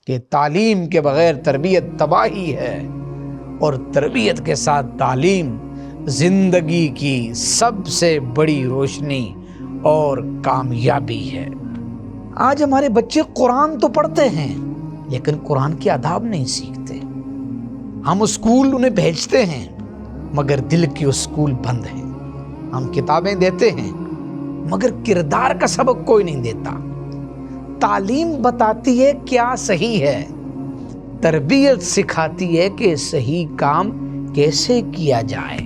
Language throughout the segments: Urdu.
کہ تعلیم کے بغیر تربیت تباہی ہے اور تربیت کے ساتھ تعلیم زندگی کی سب سے بڑی روشنی اور کامیابی ہے۔ آج ہمارے بچے قرآن تو پڑھتے ہیں لیکن قرآن کے آداب نہیں سیکھتے۔ ہم اسکول انہیں بھیجتے ہیں مگر دل کے اسکول بند ہیں۔ ہم کتابیں دیتے ہیں مگر کردار کا سبق کوئی نہیں دیتا۔ تعلیم بتاتی ہے کیا صحیح ہے، تربیت سکھاتی ہے کہ صحیح کام کیسے کیا جائے۔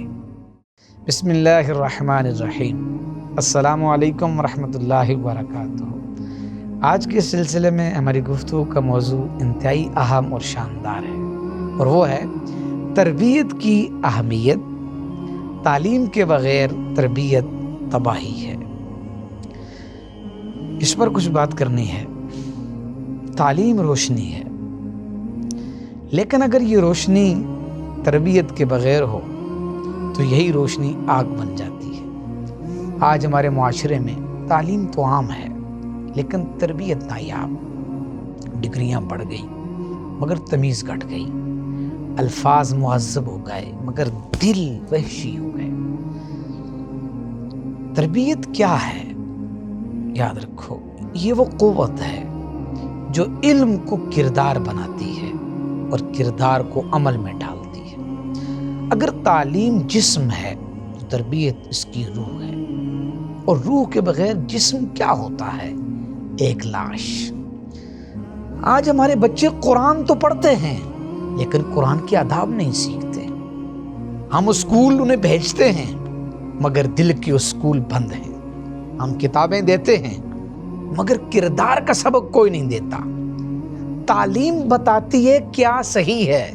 بسم اللہ الرحمن الرحیم۔ السلام علیکم ورحمۃ اللہ وبرکاتہ۔ آج کے سلسلے میں ہماری گفتگو کا موضوع انتہائی اہم اور شاندار ہے، اور وہ ہے تربیت کی اہمیت۔ تعلیم کے بغیر تربیت تباہی ہے۔ اس پر کچھ بات کرنی ہے۔ تعلیم روشنی ہے، لیکن اگر یہ روشنی تربیت کے بغیر ہو تو یہی روشنی آگ بن جاتی ہے۔ آج ہمارے معاشرے میں تعلیم تو عام ہے لیکن تربیت نایاب۔ ڈگریاں بڑھ گئیں مگر تمیز گھٹ گئی، الفاظ مہذب ہو گئے مگر دل وحشی ہو گئے۔ تربیت کیا ہے؟ یاد رکھو، یہ وہ قوت ہے جو علم کو کردار بناتی ہے اور کردار کو عمل میں ڈالتی ہے۔ اگر تعلیم جسم ہے تو تربیت اس کی روح ہے، اور روح کے بغیر جسم کیا ہوتا ہے؟ ایک لاش۔ آج ہمارے بچے قرآن تو پڑھتے ہیں لیکن قرآن کے آداب نہیں سیکھتے۔ ہم اسکول انہیں بھیجتے ہیں مگر دل کے اسکول بند ہیں۔ ہم کتابیں دیتے ہیں مگر کردار کا سبق کوئی نہیں دیتا۔ تعلیم بتاتی ہے کیا صحیح ہے،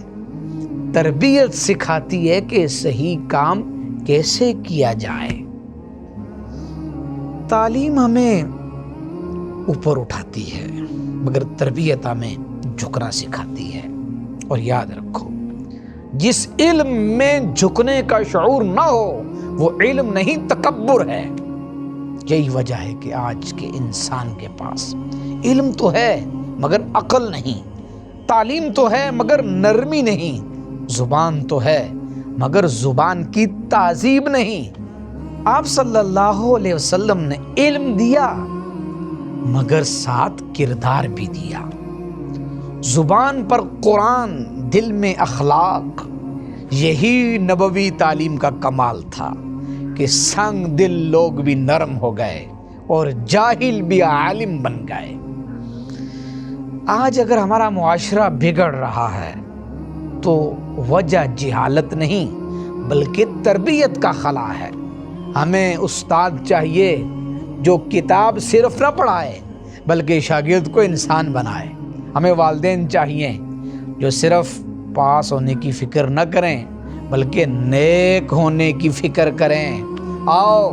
تربیت سکھاتی ہے کہ صحیح کام کیسے کیا جائے۔ تعلیم ہمیں اوپر اٹھاتی ہے مگر تربیت ہمیں جھکنا سکھاتی ہے۔ اور یاد رکھو، جس علم میں جھکنے کا شعور نہ ہو وہ علم نہیں، تکبر ہے۔ یہی وجہ ہے کہ آج کے انسان کے پاس علم تو ہے مگر عقل نہیں، تعلیم تو ہے مگر نرمی نہیں، زبان تو ہے مگر زبان کی تہذیب نہیں۔ آپ صلی اللہ علیہ وسلم نے علم دیا مگر ساتھ کردار بھی دیا۔ زبان پر قرآن، دل میں اخلاق، یہی نبوی تعلیم کا کمال تھا کہ سنگ دل لوگ بھی نرم ہو گئے اور جاہل بھی عالم بن گئے۔ آج اگر ہمارا معاشرہ بگڑ رہا ہے تو وجہ جہالت نہیں بلکہ تربیت کا خلا ہے۔ ہمیں استاد چاہیے جو کتاب صرف نہ پڑھائے بلکہ شاگرد کو انسان بنائے۔ ہمیں والدین چاہیے جو صرف پاس ہونے کی فکر نہ کریں بلکہ نیک ہونے کی فکر کریں۔ آؤ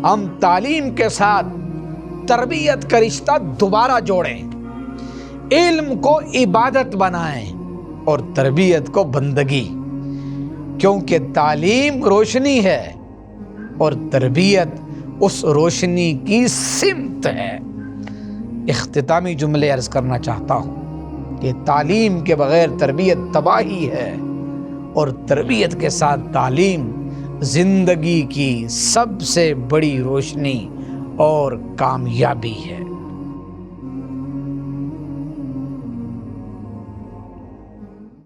ہم تعلیم کے ساتھ تربیت کا رشتہ دوبارہ جوڑیں، علم کو عبادت بنائیں اور تربیت کو بندگی، کیونکہ تعلیم روشنی ہے اور تربیت اس روشنی کی سمت ہے۔ اختتامی جملے عرض کرنا چاہتا ہوں کہ تعلیم کے بغیر تربیت تباہی ہے اور تربیت کے ساتھ تعلیم زندگی کی سب سے بڑی روشنی اور کامیابی ہے۔